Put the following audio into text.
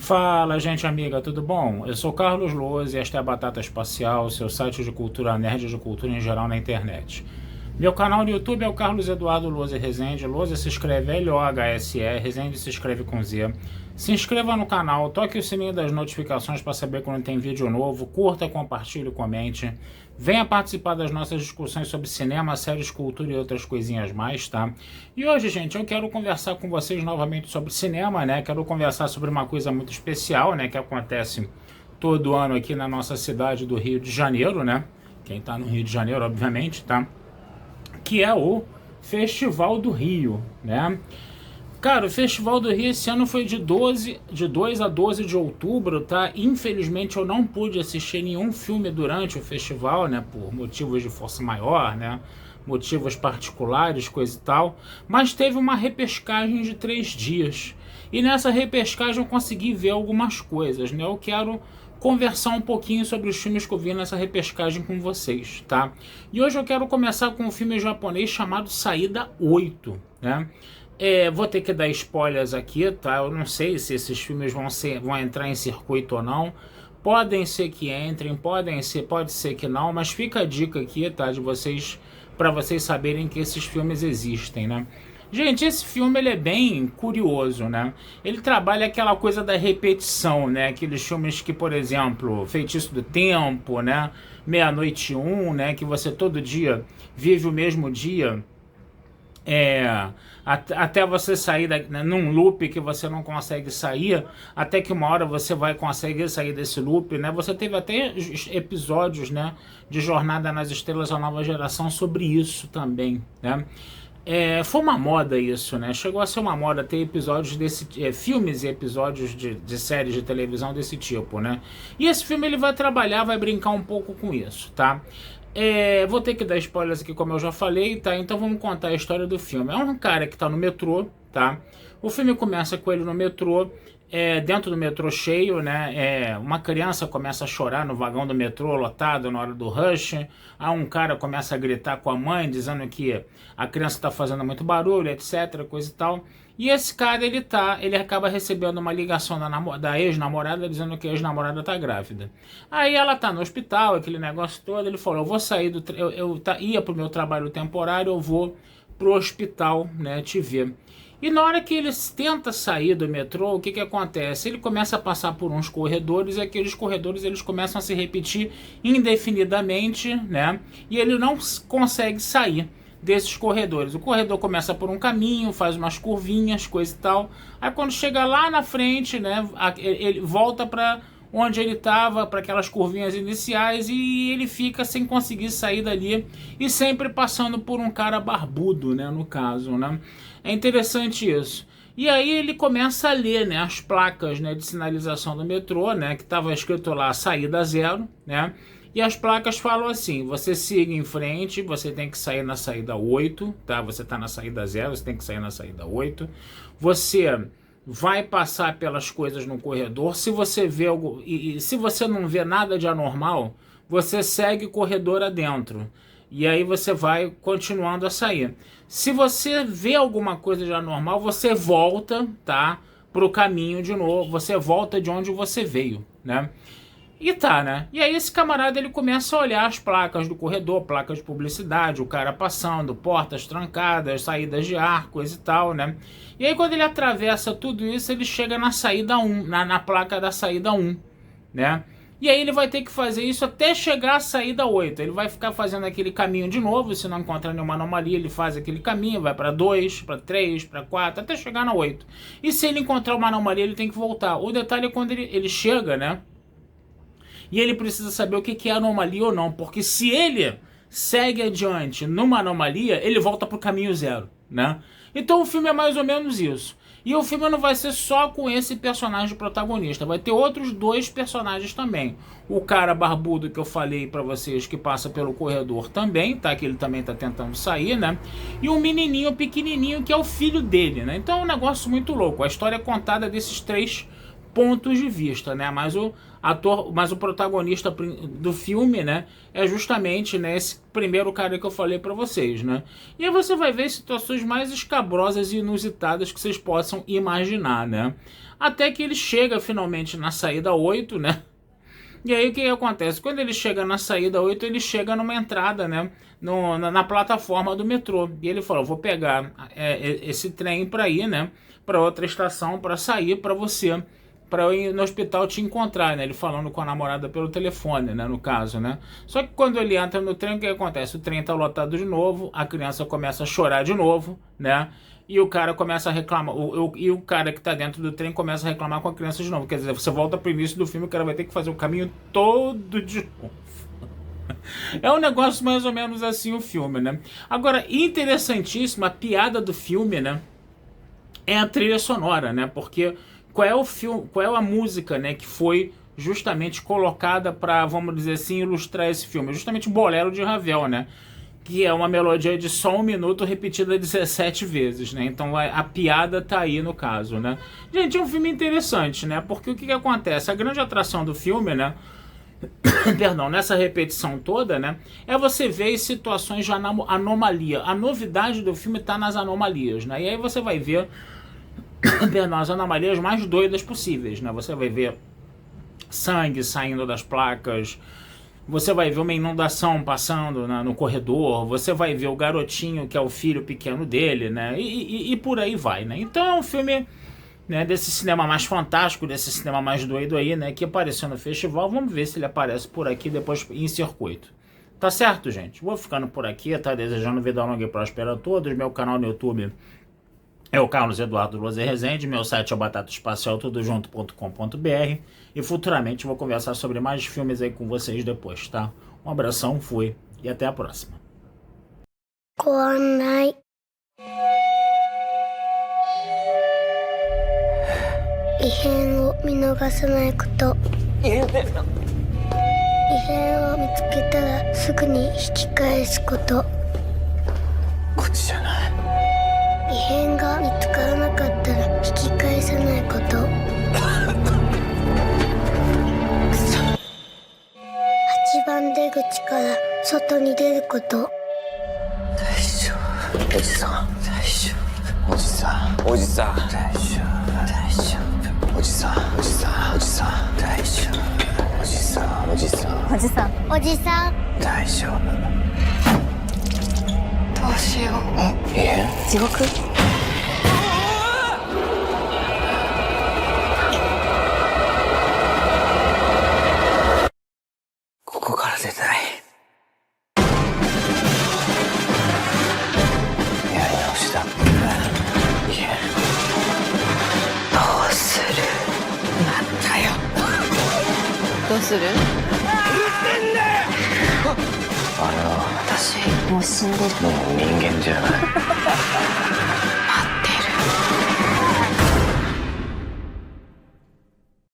Fala, gente amiga, tudo bom? Eu sou Carlos Loas e esta é a Batata Espacial, seu site de cultura nerd e de cultura em geral na internet. Meu canal no YouTube é o Carlos Eduardo Loase Rezende. Loase se escreve L-O-H-S-E, Rezende se escreve com Z. Se inscreva no canal, toque o sininho das notificações para saber quando tem vídeo novo, curta, compartilhe, comente. Venha participar das nossas discussões sobre cinema, séries, cultura e outras coisinhas mais, tá? E hoje, gente, eu quero conversar com vocês novamente sobre cinema, né? Quero conversar sobre uma coisa muito especial, né? Que acontece todo ano aqui na nossa cidade do Rio de Janeiro, né? Quem tá no Rio de Janeiro, obviamente, tá? Que é o Festival do Rio, né? Cara, o Festival do Rio esse ano foi de 2 a 12 de outubro, tá? Infelizmente eu não pude assistir nenhum filme durante o festival, né? Por motivos de força maior, né? Motivos particulares, coisa e tal. Mas teve uma repescagem de 3 dias. E nessa repescagem eu consegui ver algumas coisas, né? Eu quero conversar um pouquinho sobre os filmes que eu vi nessa repescagem com vocês, tá? E hoje eu quero começar com um filme japonês chamado Saída 8, né? Vou ter que dar spoilers aqui, tá? Eu não sei se esses filmes vão entrar em circuito ou não. Podem ser que entrem, pode ser que não, mas fica a dica aqui, tá? Para vocês saberem que esses filmes existem, né? Gente, esse filme ele é bem curioso, né? Ele trabalha aquela coisa da repetição, né? Aqueles filmes que, por exemplo, Feitiço do Tempo, né? Meia-Noite 1, né? Que você todo dia vive o mesmo dia. Até você sair num loop que você não consegue sair, até que uma hora você vai conseguir sair desse loop, né? Você teve até episódios, né, de Jornada nas Estrelas, a Nova Geração, sobre isso também, né? Foi uma moda isso, né? Chegou a ser uma moda ter episódios filmes e episódios de séries de televisão desse tipo, né? E esse filme ele vai trabalhar, vai brincar um pouco com isso, tá? Vou ter que dar spoilers aqui, como eu já falei, tá? Então vamos contar a história do filme. É um cara que tá no metrô, tá? O filme começa com ele no metrô, dentro do metrô cheio, né? Uma criança começa a chorar no vagão do metrô lotado na hora do rush. Aí um cara começa a gritar com a mãe, dizendo que a criança tá fazendo muito barulho, etc, coisa e tal. E esse cara, ele acaba recebendo uma ligação da ex-namorada dizendo que a ex-namorada tá grávida. Aí ela tá no hospital, aquele negócio todo, ele falou, eu vou sair ia pro meu trabalho temporário, eu vou pro hospital, né, te ver. E na hora que ele tenta sair do metrô, o que que acontece? Ele começa a passar por uns corredores e aqueles corredores eles começam a se repetir indefinidamente, né? E ele não consegue sair desses corredores. O corredor começa por um caminho, faz umas curvinhas, coisa e tal. Aí quando chega lá na frente, né, ele volta para onde ele estava, para aquelas curvinhas iniciais, e ele fica sem conseguir sair dali e sempre passando por um cara barbudo, né, no caso, né? É interessante isso. E aí ele começa a ler, né, as placas, né, de sinalização do metrô, né, que estava escrito lá saída 0, né? E as placas falam assim, você siga em frente, você tem que sair na saída 8, tá? Você está na saída 0, você tem que sair na saída 8. Você vai passar pelas coisas no corredor. Se você vê algo, e se você não vê nada de anormal, você segue o corredor adentro. E aí você vai continuando a sair. Se você vê alguma coisa de anormal, você volta, tá? Pro caminho de novo. Você volta de onde você veio, né? E tá, né? E aí esse camarada ele começa a olhar as placas do corredor, placas de publicidade, o cara passando, portas trancadas, saídas de ar, coisa e tal, né? E aí quando ele atravessa tudo isso, ele chega na saída 1, na placa da saída 1, né? E aí ele vai ter que fazer isso até chegar à saída 8. Ele vai ficar fazendo aquele caminho de novo, se não encontrar nenhuma anomalia, ele faz aquele caminho, vai para 2, para 3, para 4, até chegar na 8. E se ele encontrar uma anomalia, ele tem que voltar. O detalhe é quando ele chega, né? E ele precisa saber o que é anomalia ou não, porque se ele segue adiante numa anomalia, ele volta pro caminho 0, né? Então o filme é mais ou menos isso. E o filme não vai ser só com esse personagem protagonista, vai ter outros 2 personagens também. O cara barbudo que eu falei pra vocês que passa pelo corredor também, tá? Que ele também tá tentando sair, né? E um menininho pequenininho que é o filho dele, né? Então é um negócio muito louco. A história é contada desses 3 pontos de vista, né? Mas o protagonista do filme, né, é justamente, né, esse primeiro cara que eu falei para vocês, né? E aí você vai ver situações mais escabrosas e inusitadas que vocês possam imaginar, né? Até que ele chega finalmente na saída 8, né? E aí o que acontece? Quando ele chega na saída 8, ele chega numa entrada, né, na plataforma do metrô. E ele falou, vou pegar esse trem para ir, né, para outra estação, para sair para você, para eu ir no hospital te encontrar, né? Ele falando com a namorada pelo telefone, né, no caso, né? Só que quando ele entra no trem, o que acontece? O trem tá lotado de novo, a criança começa a chorar de novo, né? E o cara começa a reclamar, e o cara que tá dentro do trem começa a reclamar com a criança de novo. Quer dizer, você volta pro início do filme, o cara vai ter que fazer o caminho todo de novo. É um negócio mais ou menos assim o filme, né? Agora, interessantíssimo, a piada do filme, né, é a trilha sonora, né? Porque qual é a música, né, que foi justamente colocada para, vamos dizer assim, ilustrar esse filme? Justamente o Bolero de Ravel, né? Que é uma melodia de só 1 minuto repetida 17 vezes, né? Então a piada tá aí no caso, né? Gente, é um filme interessante, né? Porque o que acontece? A grande atração do filme, né? Perdão, nessa repetição toda, né? É você ver situações de anomalia. A novidade do filme tá nas anomalias, né? E aí você vai ver, perdão, as anomalias mais doidas possíveis, né? Você vai ver sangue saindo das placas, você vai ver uma inundação passando no corredor, você vai ver o garotinho que é o filho pequeno dele, né? E por aí vai, né? Então é um filme, né, desse cinema mais fantástico, desse cinema mais doido aí, né, que apareceu no festival. Vamos ver se ele aparece por aqui depois em circuito. Tá certo, gente? Vou ficando por aqui, tá? Desejando vida longa e próspera a todos. Meu canal no YouTube é o Carlos Eduardo Lozer Rezende, meu site é o batataespacialtudojunto.com.br e futuramente vou conversar sobre mais filmes aí com vocês depois, tá? Um abração, fui e até a próxima. Mo う死んでる。もう人間じゃない。